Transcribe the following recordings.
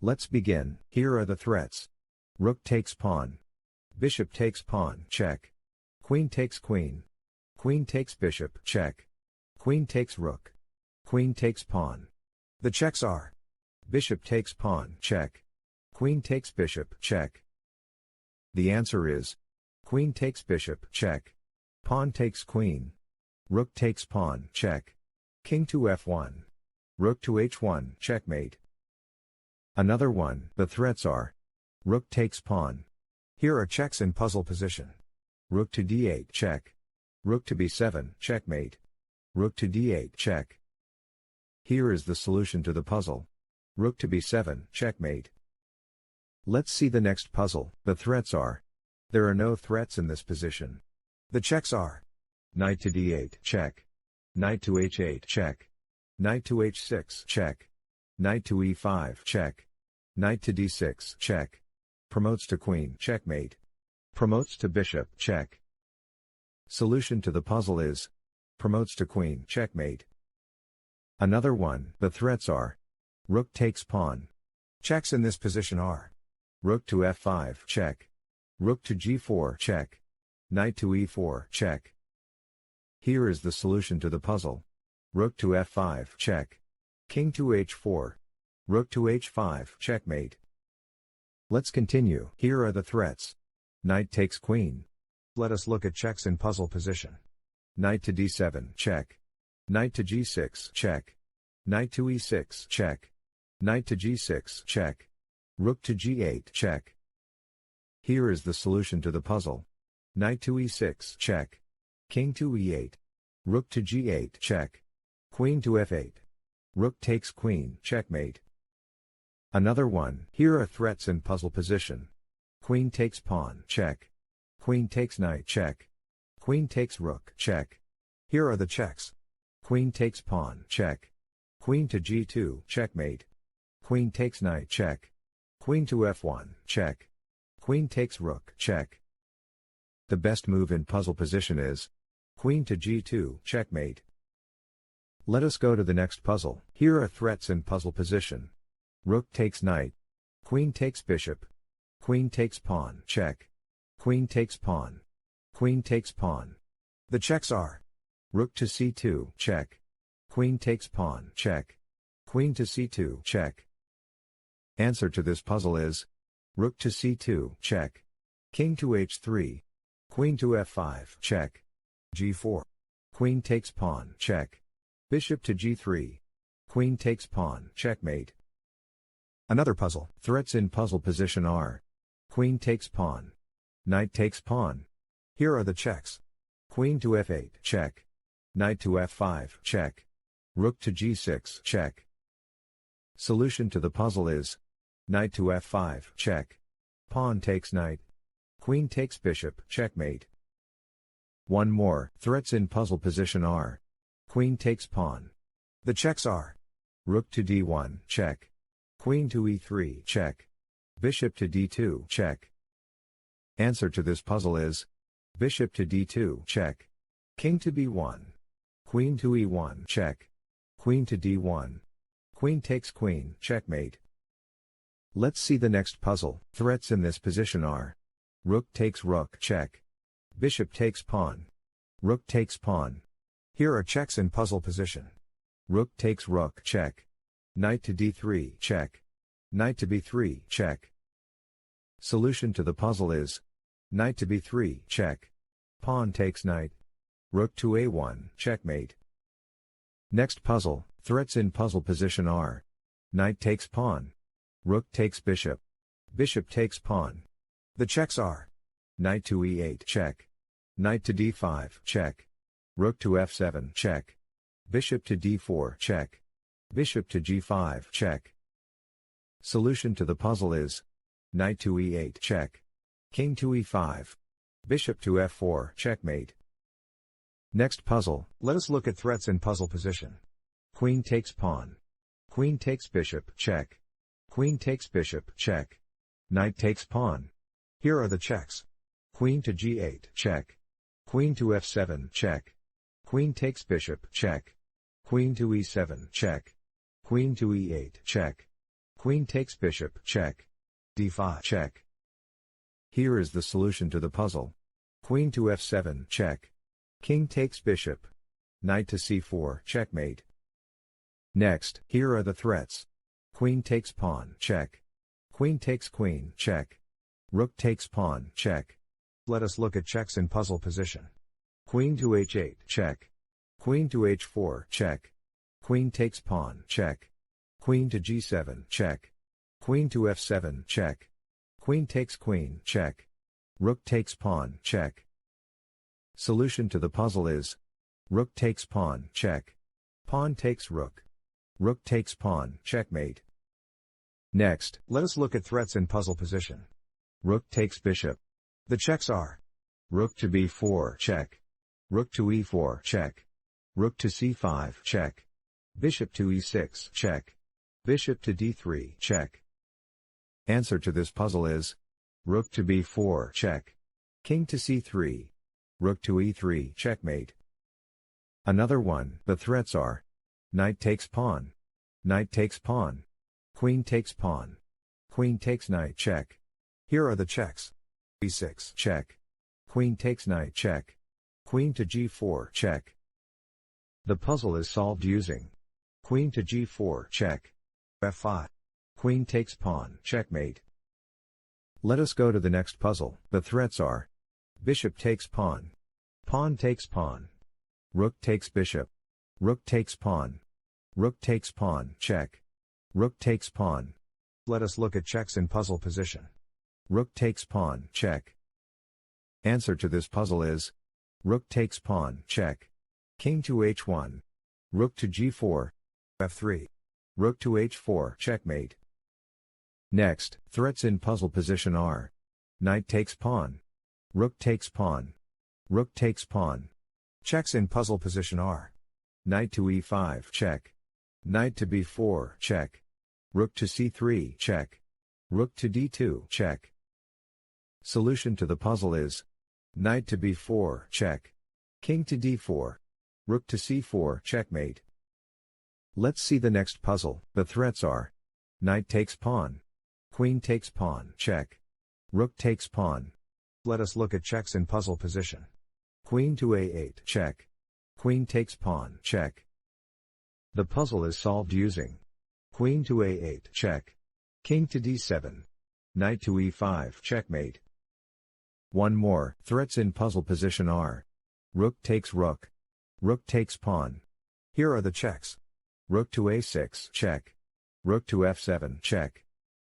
Let's begin. Here are the threats. Rook takes pawn. Bishop takes pawn, check. Queen takes queen. Queen takes bishop, check. Queen takes rook. Queen takes pawn. The checks are: bishop takes pawn, check. Queen takes bishop, check. The answer is: queen takes bishop, check. Pawn takes queen. Rook takes pawn, check. King to f1. Rook to h1, checkmate. Another one. The threats are: rook takes pawn. Here are checks in puzzle position. Rook to d8, check. Rook to b7, checkmate. Rook to d8, check. Here is the solution to the puzzle. Rook to b7, checkmate. Let's see the next puzzle. The threats are: there are no threats in this position. The checks are: knight to d8, check. Knight to h8, check. Knight to h6, check. Knight to e5, check. Knight to d6, check. Promotes to queen, checkmate. Promotes to bishop, check. Solution to the puzzle is: promotes to queen, checkmate. Another one. The threats are: rook takes pawn. Checks in this position are: rook to f5, check. Rook to g4, check. Knight to e4, check. Here is the solution to the puzzle. Rook to f5, check. King to h4. Rook to h5, checkmate. Let's continue. Here are the threats. Knight takes queen. Let us look at checks in puzzle position. Knight to d7, check. Knight to g6, check. Knight to e6, check. Knight to g6, check. Rook to g8, check. Here is the solution to the puzzle. Knight to e6, check. King to e8. Rook to g8, check. Queen to f8. Rook takes queen, checkmate. Another one. Here are threats in puzzle position. Queen takes pawn, check. Queen takes knight, check. Queen takes rook, check. Here are the checks. Queen takes pawn, check. Queen to g2, checkmate. Queen takes knight, check. Queen to f1, check. Queen takes rook, check. The best move in puzzle position is: queen to g2, checkmate. Let us go to the next puzzle. Here are threats in puzzle position. Rook takes knight. Queen takes bishop. Queen takes pawn, check. Queen takes pawn. Queen takes pawn. The checks are: rook to c2, check. Queen takes pawn, check. Queen to c2, check. Answer to this puzzle is: rook to c2, check. King to h3. Queen to f5, check. g4. Queen takes pawn, check. Bishop to g3. Queen takes pawn, checkmate. Another puzzle. Threats in puzzle position are: queen takes pawn. Knight takes pawn. Here are the checks. Queen to f8, check. Knight to f5, check. Rook to g6, check. Solution to the puzzle is: knight to f5, check. Pawn takes knight. Queen takes bishop, checkmate. One more. Threats in puzzle position are: queen takes pawn. The checks are: rook to d1, check. Queen to e3, check. Bishop to d2, check. Answer to this puzzle is: bishop to d2, check. King to b1. Queen to e1, check. Queen to d1. Queen takes queen, checkmate. Let's see the next puzzle. Threats in this position are: rook takes rook, check. Bishop takes pawn. Rook takes pawn. Here are checks in puzzle position. Rook takes rook, check. Knight to d3, check. Knight to b3, check. Solution to the puzzle is: knight to b3, check. Pawn takes knight. Rook to a1, checkmate. Next puzzle. Threats in puzzle position are: knight takes pawn. Rook takes bishop. Bishop takes pawn. The checks are: knight to e8, check. Knight to d5, check. Rook to f7, check. Bishop to d4, check. Bishop to g5, check. Solution to the puzzle is: knight to e8, check. King to e5. Bishop to f4, checkmate. Next puzzle. Let us look at threats in puzzle position. Queen takes pawn. Queen takes bishop, check. Queen takes bishop, check. Knight takes pawn. Here are the checks. Queen to g8, check. Queen to f7, check. Queen takes bishop, check. Queen to e7, check. Queen to e8, check. Queen takes bishop, check. D5, check. Here is the solution to the puzzle. Queen to f7, check. King takes bishop. Knight to c4, checkmate. Next, here are the threats. Queen takes pawn, check. Queen takes queen, check. Rook takes pawn, check. Let us look at checks in puzzle position. Queen to h8, check. Queen to h4, check. Queen takes pawn, check. Queen to g7, check. Queen to f7, check. Queen takes queen, check. Rook takes pawn, check. Solution to the puzzle is rook takes pawn, check. Pawn takes rook. Rook takes pawn, checkmate. Next, let us look at threats in puzzle position. Rook takes bishop. The checks are rook to b4, check. Rook to e4, check. Rook to c5, check. Bishop to e6, check. Bishop to d3, check. Answer to this puzzle is rook to b4, check. King to c3. Rook to e3, checkmate. Another one, the threats are knight takes pawn. Knight takes pawn. Queen takes pawn. Queen takes knight, check. Here are the checks. e6, check. Queen takes knight, check. Queen to g4, check. The puzzle is solved using queen to g4, check. f5. Queen takes pawn, checkmate. Let us go to the next puzzle. The threats are bishop takes pawn. Pawn takes pawn. Rook takes bishop. Rook takes pawn. Rook takes pawn, check. Rook takes pawn. Let us look at checks in puzzle position. Rook takes pawn, check. Answer to this puzzle is rook takes pawn, check. King to h1. Rook to g4. f3. Rook to h4, checkmate. Next, threats in puzzle position are knight takes pawn. Rook takes pawn. Rook takes pawn. Checks in puzzle position are knight to e5, check. Knight to b4, check. Rook to c3, check. Rook to d2, check. Solution to the puzzle is knight to b4, check. King to d4. Rook to c4, checkmate. Let's see the next puzzle. The threats are knight takes pawn. Queen takes pawn, check. Rook takes pawn. Let us look at checks in puzzle position. Queen to a8, check. Queen takes pawn, check. The puzzle is solved using queen to a8, check. King to d7. Knight to e5, checkmate. One more, threats in puzzle position are rook takes rook. Rook takes pawn. Here are the checks. Rook to a6, check. Rook to f7, check.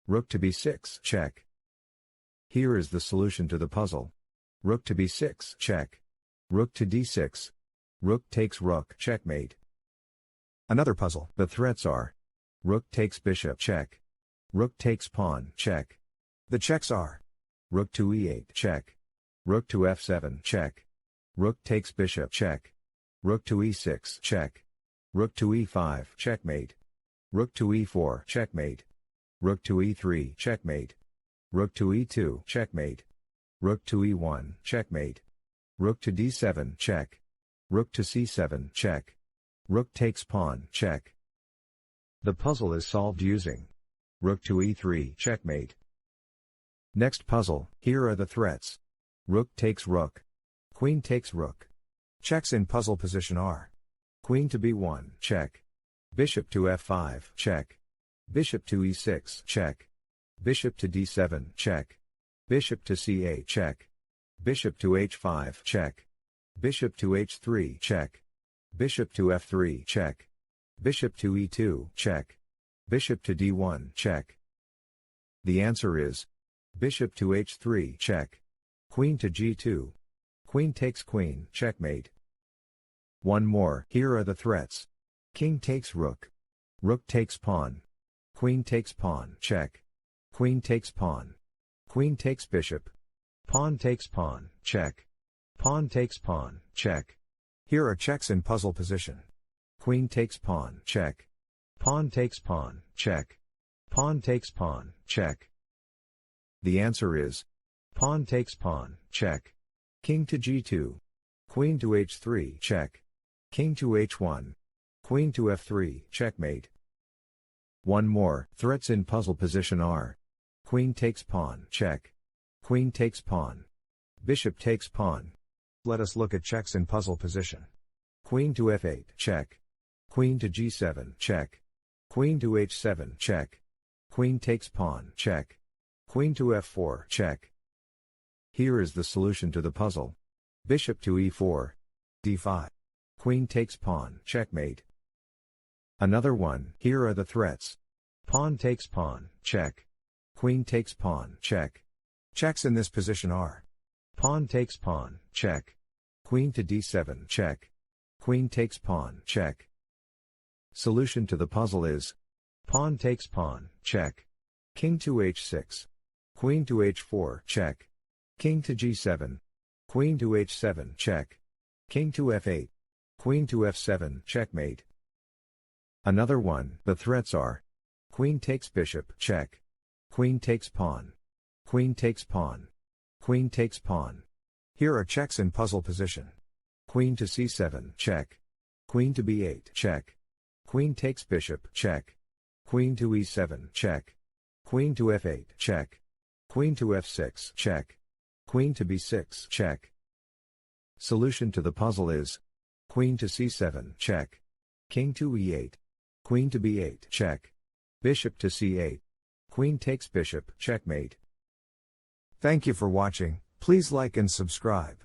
Rook to b6, check. Here is the solution to the puzzle. Rook to b6, check. Rook to d6. Rook takes rook, checkmate. Another puzzle. The threats are rook takes bishop, check. Rook takes pawn, check. The checks are rook to e8, check. Rook to f7, check. Rook takes bishop, check. Rook to e6, check. Rook to e5, checkmate. Rook to e4, checkmate. Rook to e3, checkmate. Rook to e2, checkmate. Rook to e1, checkmate. Rook to d7, check. Rook to c7, check. Rook takes pawn, check. The puzzle is solved using rook to e3, checkmate. Next puzzle, here are the threats. Rook takes rook. Queen takes rook. Checks in puzzle position are queen to b1, check. Bishop to f5, check. Bishop to e6, check. Bishop to d7, check. Bishop to c8, check. Bishop to h5, check. Bishop to h3, check. Bishop to f3, check. Bishop to e2, check. Bishop to d1, check. The answer is bishop to h3, check. Queen to g2. Queen takes queen, checkmate. One more, here are the threats. King takes rook. Rook takes pawn. Queen takes pawn, check. Queen takes pawn. Queen takes bishop. Pawn takes pawn, check. Pawn takes pawn, check. Here are checks in puzzle position. Queen takes pawn, check. Pawn takes pawn, check. Pawn takes pawn, check. The answer is pawn takes pawn, check. King to g2. Queen to h3, check. King to h1. Queen to f3, checkmate. One more. Threats in puzzle position are: queen takes pawn, check. Queen takes pawn. Bishop takes pawn. Let us look at checks in puzzle position. Queen to f8, check. Queen to g7, check. Queen to h7, check. Queen takes pawn, check. Queen to f4, check. Here is the solution to the puzzle. Bishop to e4, d5. Queen takes pawn, checkmate. Another one. Here are the threats. Pawn takes pawn, check. Queen takes pawn, check. Checks in this position are: pawn takes pawn, check. Queen to d7, check. Queen takes pawn, check. Solution to the puzzle is: pawn takes pawn, check. King to h6. Queen to h4, check. King to g7. Queen to h7, check. King to f8. Queen to f7, checkmate. Another one. The threats are: queen takes bishop, check. Queen takes pawn. Queen takes pawn. Queen takes pawn. Here are checks in puzzle position. Queen to c7, check. Queen to b8, check. Queen takes bishop, check. Queen to e7, check. Queen to f8, check. Queen to f6, check. Queen to b6, check. Solution to the puzzle is: queen to c7, check. King to e8. Queen to b8, check. Bishop to c8. Queen takes bishop, checkmate. Thank you for watching. Please like and subscribe.